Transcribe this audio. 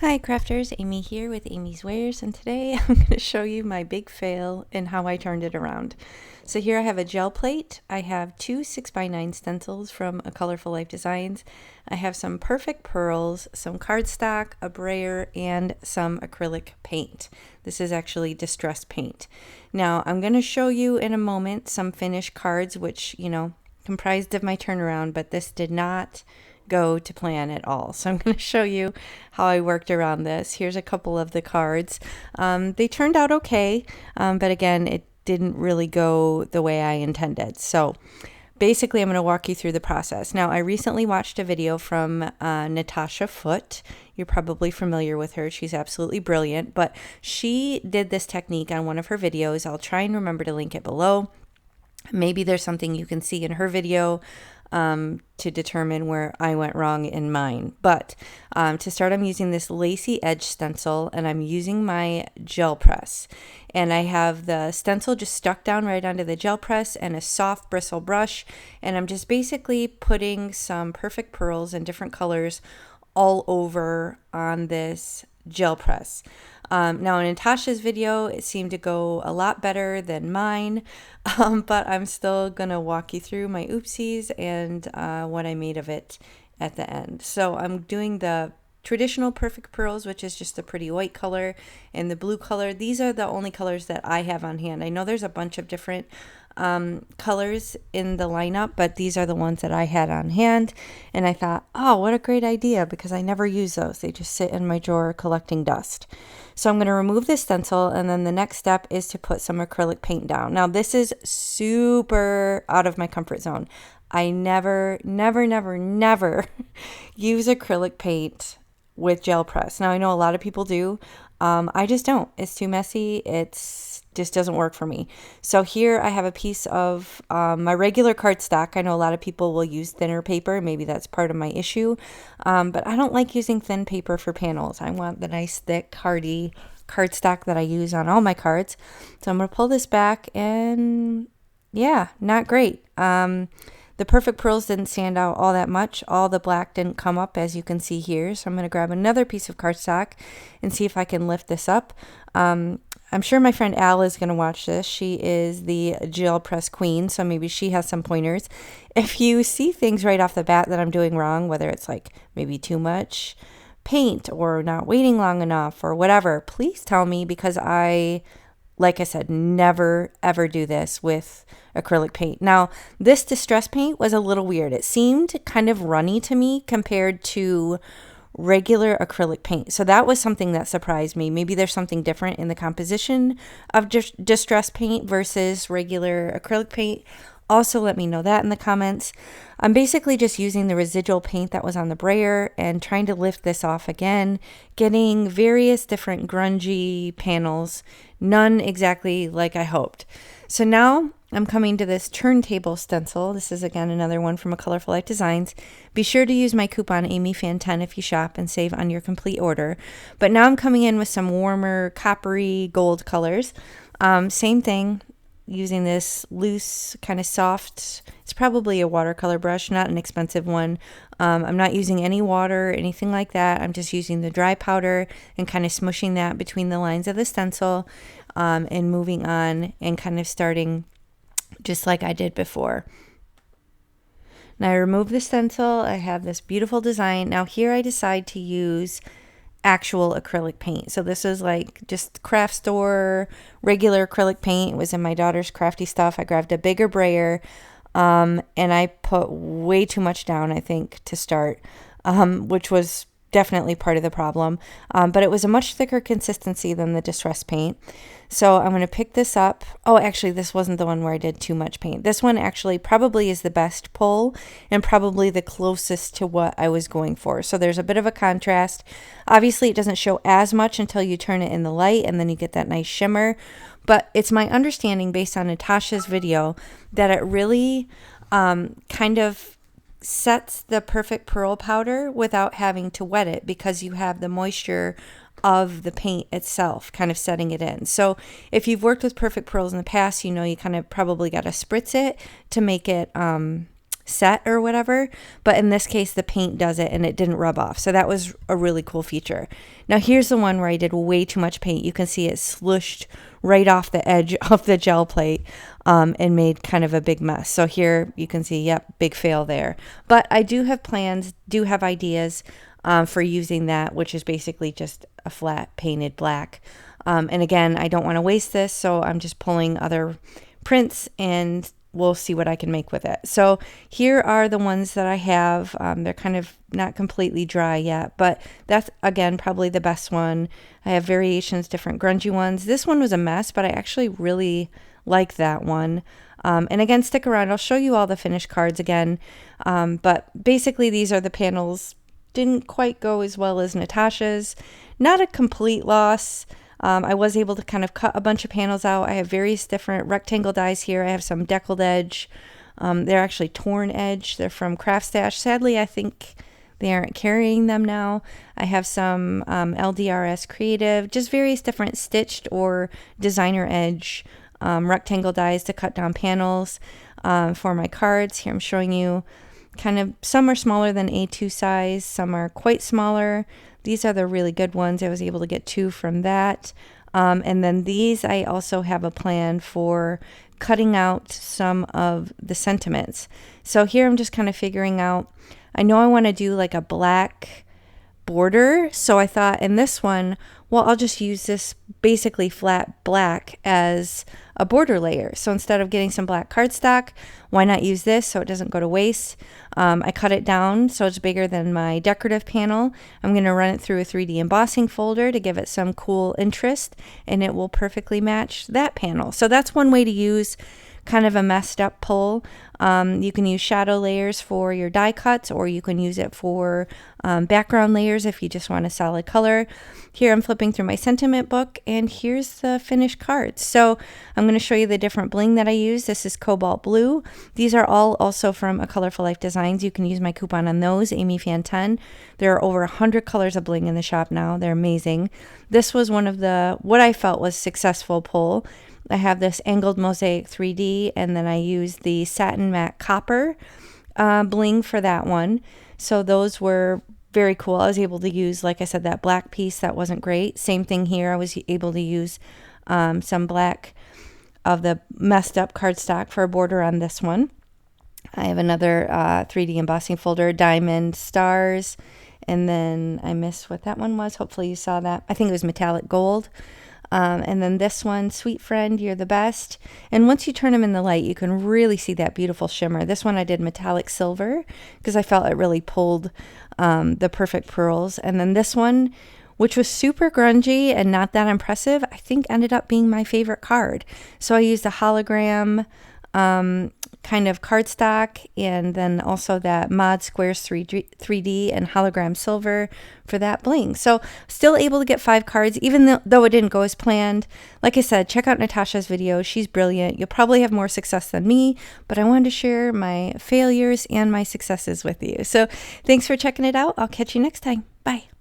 Hi crafters, Amy here with Amy's Wares, and today I'm going to show you my big fail and how I turned it around. So here I have a gel plate, I have two 6x9 stencils from A Colorful Life Designs, I have some perfect pearls, some cardstock, a brayer, and some acrylic paint. This is actually distressed paint. Now I'm going to show you in a moment some finished cards which, comprised of my turnaround, but this did not go to plan at all. So I'm going to show you how I worked around this. Here's a couple of the cards. They turned out okay, but again, it didn't really go the way I intended. So basically, I'm going to walk you through the process. Now, I recently watched a video from Natasha Foote. You're probably familiar with her. She's absolutely brilliant, but she did this technique on one of her videos. I'll try and remember to link it below. Maybe there's something you can see in her video to determine where I went wrong in mine. But to start, I'm using this Lacy edge stencil, and I'm using my gel press. And I have the stencil just stuck down right onto the gel press and a soft bristle brush. And I'm just basically putting some perfect pearls in different colors all over on this gel press. Now in Natasha's video, it seemed to go a lot better than mine, but I'm still gonna walk you through my oopsies and what I made of it at the end. So I'm doing the traditional perfect pearls, which is just a pretty white color, and the blue color. These are the only colors that I have on hand. I know there's a bunch of different colors in the lineup, but these are the ones that I had on hand, and I thought, oh, what a great idea, because I never use those. They just sit in my drawer collecting dust. So I'm going to remove this stencil, and then the next step is to put some acrylic paint down. Now this is super out of my comfort zone. I never use acrylic paint with gel press. Now I know a lot of people do. I just don't. It's too messy. It's just doesn't work for me. So here I have a piece of my regular cardstock. I know a lot of people will use thinner paper. Maybe that's part of my issue. But I don't like using thin paper for panels. I want the nice, thick, hardy cardstock that I use on all my cards. So I'm going to pull this back, and yeah, not great. The perfect pearls didn't stand out all that much. All the black didn't come up, as you can see here. So I'm going to grab another piece of cardstock and see if I can lift this up. I'm sure my friend Al is going to watch this. She is the gel press queen, so maybe she has some pointers. If you see things right off the bat that I'm doing wrong, whether it's like maybe too much paint or not waiting long enough or whatever, please tell me, because like I said, never ever do this with acrylic paint. Now, this distress paint was a little weird. It seemed kind of runny to me compared to regular acrylic paint. So that was something that surprised me. Maybe there's something different in the composition of distress paint versus regular acrylic paint. Also, let me know that in the comments. I'm basically just using the residual paint that was on the brayer and trying to lift this off again, getting various different grungy panels, none exactly like I hoped. So now I'm coming to this turntable stencil. This is again another one from A Colorful Life Designs. Be sure to use my coupon AmyFan10 if you shop and save on your complete order. But now I'm coming in with some warmer coppery gold colors. Same thing, using this loose, kind of soft, it's probably a watercolor brush, not an expensive one. I'm not using any water or anything like that. I'm just using the dry powder and kind of smushing that between the lines of the stencil, and moving on and kind of starting just like I did before. Now I remove the stencil. I have this beautiful design. Now here I decide to use actual acrylic paint. So this is like just craft store regular acrylic paint. It was in my daughter's crafty stuff. I grabbed a bigger brayer, and I put way too much down, I think, to start, which was definitely part of the problem, but it was a much thicker consistency than the distress paint. So I'm going to pick this up. Oh, actually, this wasn't the one where I did too much paint. This one actually probably is the best pull and probably the closest to what I was going for. So there's a bit of a contrast. Obviously, it doesn't show as much until you turn it in the light, and then you get that nice shimmer. But it's my understanding, based on Natasha's video, that it really kind of sets the perfect pearl powder without having to wet it, because you have the moisture of the paint itself kind of setting it in. So if you've worked with perfect pearls in the past, you know you kind of probably got to spritz it to make it set or whatever, but in this case the paint does it and it didn't rub off. So that was a really cool feature. Now here's the one where I did way too much paint. You can see it slushed right off the edge of the gel plate and made kind of a big mess. So here you can see, yep, big fail there. But I do have plans, do have ideas for using that, which is basically just a flat painted black. And again, I don't want to waste this, so I'm just pulling other prints and we'll see what I can make with it. So here are the ones that I have. They're kind of not completely dry yet, but that's, again, probably the best one. I have variations, different grungy ones. This one was a mess, but I actually really like that one. And again, stick around. I'll show you all the finished cards again. But basically, these are the panels. Didn't quite go as well as Natasha's. Not a complete loss. I was able to kind of cut a bunch of panels out. I have various different rectangle dies here. I have some deckled edge. They're actually torn edge. They're from Craft Stash. Sadly, I think they aren't carrying them now. I have some LDRS Creative, just various different stitched or designer edge rectangle dies to cut down panels for my cards. Here I'm showing you kind of, some are smaller than A2 size, some are quite smaller. These are the really good ones. I was able to get 2 from that. And then these, I also have a plan for cutting out some of the sentiments. So here I'm just kind of figuring out, I know I want to do like a black border. So I thought in this one, well, I'll just use this basically flat black as a border layer. So instead of getting some black cardstock, why not use this so it doesn't go to waste? I cut it down so it's bigger than my decorative panel. I'm going to run it through a 3D embossing folder to give it some cool interest, and it will perfectly match that panel. So that's one way to use kind of a messed up pull. You can use shadow layers for your die cuts, or you can use it for background layers if you just want a solid color. Here I'm flipping through my sentiment book, and here's the finished cards. So I'm going to show you the different bling that I use. This is Cobalt Blue. These are all also from A Colorful Life Designs. You can use my coupon on those, AmyFan10. There are over 100 colors of bling in the shop now. They're amazing. This was one of the, what I felt was successful pull. I have this angled Mosaic 3D, and then I use the satin matte copper bling for that one. So those were very cool. I was able to use, like I said, that black piece that wasn't great. Same thing here. I was able to use some black of the messed up cardstock for a border on this one. I have another 3D embossing folder, diamond stars, and then I missed what that one was. Hopefully you saw that. I think it was metallic gold. And then this one, Sweet Friend, You're the Best. And once you turn them in the light, you can really see that beautiful shimmer. This one I did metallic silver because I felt it really pulled the perfect pearls. And then this one, which was super grungy and not that impressive, I think ended up being my favorite card. So I used a hologram kind of cardstock, and then also that Mod Squares 3D and hologram silver for that bling. So still able to get 5 cards, even though it didn't go as planned. Like I said, check out Natasha's video. She's brilliant. You'll probably have more success than me, but I wanted to share my failures and my successes with you. So thanks for checking it out. I'll catch you next time. Bye.